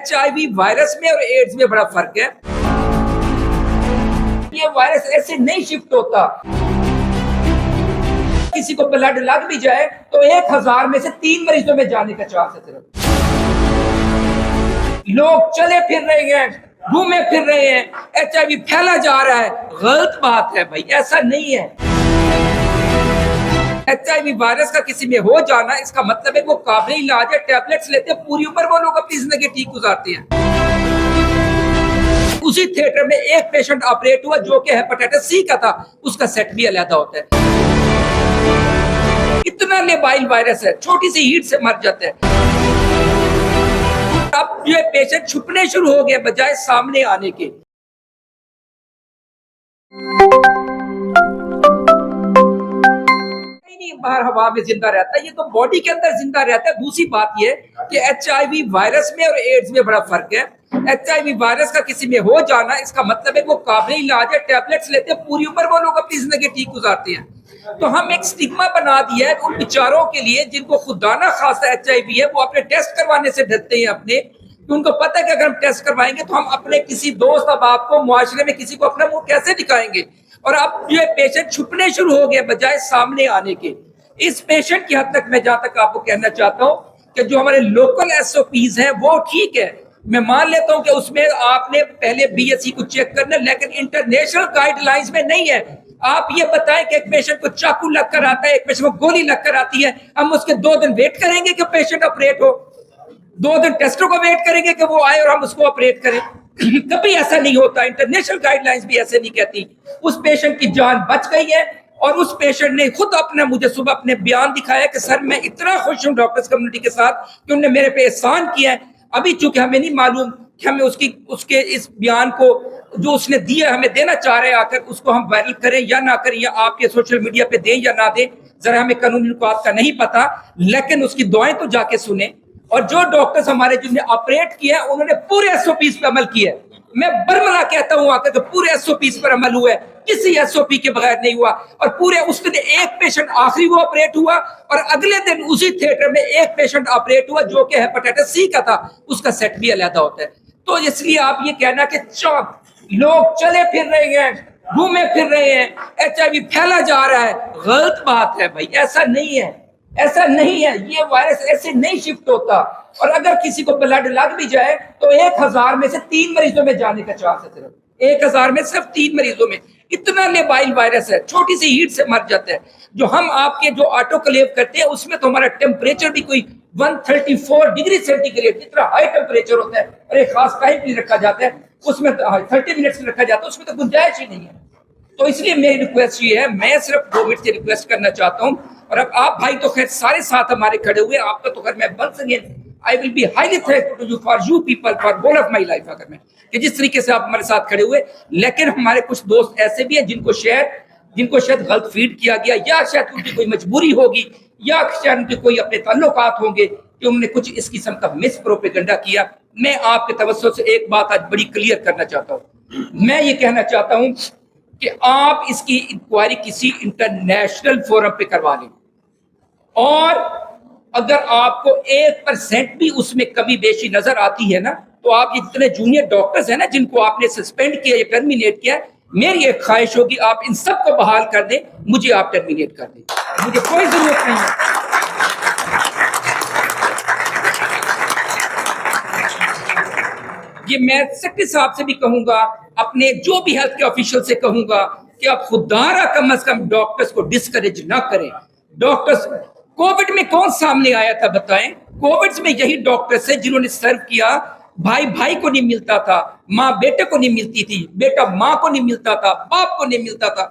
HIV virus میں اور AIDS میں بڑا فرق ہے. یہ وائرس ایسے نہیں شفٹ ہوتا. کسی کو بلڈ لگ بھی جائے تو 1000 میں سے 3 مریضوں میں جانے کا چانس ہے. صرف لوگ چلے پھر رہے ہیں, گھومے پھر رہے ہیں, HIV پھیلا جا رہا ہے. غلط بات ہے بھائی, ایسا نہیں ہے. HIV وائرس کا کسی میں ہو جانا اس کا مطلب ہے وہ قابل علاج ہے. ٹیبلٹس لیتے ہیں, پوری عمر وہ لوگ اپنی زندگی ٹھیک گزارتے ہیں. اسی تھیٹر میں ایک پیشنٹ آپریٹ ہوا جو کہ ہیپاٹائٹس سی کا تھا, اس کا سیٹ بھی علیحدہ ہوتا ہے. اتنا لیبائل وائرس ہے, چھوٹی سی ہیٹ سے مر جاتا ہے. اب یہ پیشنٹ چھپنے شروع ہو گئے بجائے سامنے آنے کے. باہر ہوا میں زندہ رہتا ہے, یہ تو باڈی کے اندر زندہ رہتا ہے. دوسری بات یہ کہ HIV وائرس میں اور ایڈز میں بڑا فرق ہے. HIV وائرس کا کسی میں ہو جانا اس کا مطلب ہے وہ قابل علاج ہے. ٹیبلٹس لیتے ہیں, پوری عمر وہ لوگ اپنی زندگی ٹھیک گزارتے ہیں. تو ہم ایک سٹگما بنا دیا ہے ان بیچاروں کے لیے جن کو خدا نہ خواستہ HIV ہے. وہ اپنے ٹیسٹ کروانے سے ڈرتے ہیں اپنے, ان کو پتہ ہے کہ اگر ہم ٹیسٹ کروائیں گے تو ہم اپنے کسی دوست احباب کو, معاشرے میں کسی کو اپنا منہ کیسے دکھائیں گے. اور اب یہ پیشنٹ چھپنے شروع ہو گئے بجائے سامنے آنے کے. اس پیشنٹ کی حد تک میں جہاں تک آپ کو کہنا چاہتا ہوں کہ جو ہمارے لوکل SOPs ہیں وہ ٹھیک ہے, میں مان لیتا ہوں کہ اس میں آپ نے پہلے BSc کو چیک کرنا, لیکن انٹرنیشنل گائیڈ لائنز میں نہیں ہے. آپ یہ بتائیں کہ ایک پیشنٹ کو چاقو لگ کر آتا ہے, ایک پیشنٹ کو گولی لگ کر آتی ہے, ہم اس کے 2 دن ویٹ کریں گے کہ پیشنٹ آپریٹ ہو, 2 دن ٹیسٹوں کو ویٹ کریں گے کہ وہ آئے اور ہم اس کو آپریٹ کریں. کبھی ایسا نہیں ہوتا. انٹرنیشنل گائیڈ لائنز بھی ایسے نہیں کہتی. اس پیشنٹ کی جان بچ گئی ہے اور اس پیشنٹ نے خود اپنا مجھے صبح اپنے بیان دکھایا کہ سر میں اتنا خوش ہوں ڈاکٹرز کمیونٹی کے ساتھ کہ انہوں نے میرے پہ احسان کیا ہے. ابھی چونکہ ہمیں نہیں معلوم کہ ہمیں اس کے اس بیان کو جو اس نے دیا ہمیں دینا چاہ رہے ہیں, آ کر اس کو ہم وائرل کریں یا نہ کریں, یا آپ کے سوشل میڈیا پہ دیں یا نہ دیں, ذرا ہمیں قانونی نکات کا نہیں پتا, لیکن اس کی دعائیں تو جا کے سنیں. اور جو ڈاکٹرز ہمارے جن نے آپریٹ کیا ہے انہوں نے پورے SOPs پہ عمل کیا ہے. میں برملا کہتا ہوں آ کر کہ پورے SOPs پر عمل ہوا ہے, کسی SOP کے بغیر نہیں ہوا. اور پورے اس دن ایک پیشنٹ آخری وہ آپریٹ ہوا اور اگلے دن اسی تھیٹر میں ایک پیشنٹ آپریٹ ہوا جو کہ ہیپاٹائٹس سی کا تھا, اس کا سیٹ بھی علیحدہ ہوتا ہے. تو اس لیے آپ یہ کہنا کہ لوگ چلے پھر رہے ہیں, گھومے پھر رہے ہیں, HIV پھیلا جا رہا ہے, غلط بات ہے بھائی. ایسا نہیں ہے, ایسا نہیں ہے. یہ وائرس ایسے نہیں شفٹ ہوتا. اور اگر کسی کو بلڈ لگ بھی جائے تو 1000 میں سے 3 مریضوں میں جانے کا چانس ہے. صرف 1000 میں صرف 3 مریضوں میں. اتنا لیبائل وائرس ہے, چھوٹی سی ہیٹ سے مر جاتا ہے. جو ہم آپ کے جو آٹو کلیو کرتے ہیں اس میں تو ہمارا ٹیمپریچر بھی کوئی 134 ڈگری سینٹی گریڈ, اتنا ہائی ٹیمپریچر ہوتا ہے, اور ایک خاص ٹائم بھی رکھا جاتا ہے, اس میں 30 منٹس رکھا جاتا ہے, اس میں تو گنجائش ہی نہیں ہے. تو اس لیے میری ریکویسٹ یہ ہے, میں صرف 2 منٹ سے ریکویسٹ کرنا چاہتا ہوں. اور اب آپ بھائی تو خیر سارے ساتھ ہمارے کھڑے ہوئے, آپ کا تو خیر میں بنس again I will be highly thankful to you for you people for whole of my life. اگر میں کہ جس طریقے سے آپ ہمارے ساتھ کھڑے ہوئے, لیکن ہمارے کچھ دوست ایسے بھی ہیں جن کو شاید غلط فیڈ کیا گیا, یا شاید ان کی کوئی مجبوری ہوگی, یا شاید ان کے کوئی اپنے تعلقات ہوں گے کہ انہوں نے کچھ اس قسم کا مس پروپیگنڈا کیا. میں آپ کے توسط سے ایک بات آج بڑی کلیئر کرنا چاہتا ہوں. میں یہ کہنا چاہتا ہوں کہ آپ اس کی انکوائری کسی انٹرنیشنل فورم پہ کروا لیں, اور اگر آپ کو 1% بھی اس میں کمی بیشی نظر آتی ہے نا, تو آپ یہ جتنے جونیئر ڈاکٹرز ہیں نا جن کو آپ نے سسپینڈ کیا یا ٹرمینیٹ کیا, میری ایک خواہش ہوگی آپ ان سب کو بحال کر دیں, مجھے آپ ٹرمینیٹ کر دیں, مجھے کوئی ضرورت نہیں ہے. یہ میں سیکرٹری صاحب سے بھی کہوں گا, اپنے جو بھی ہیلتھ کے آفیشل سے کہوں گا کہ آپ خدارا کم از کم ڈاکٹرز کو ڈسکریج نہ کریں. ڈاکٹرز کووڈ میں کون سامنے آیا تھا بتائیں؟ کووڈ میں یہی ڈاکٹرز ہیں جنہوں نے سرو کیا. بھائی بھائی کو نہیں ملتا تھا, ماں بیٹے کو نہیں ملتی تھی, بیٹا ماں کو نہیں ملتا تھا, باپ کو نہیں ملتا تھا.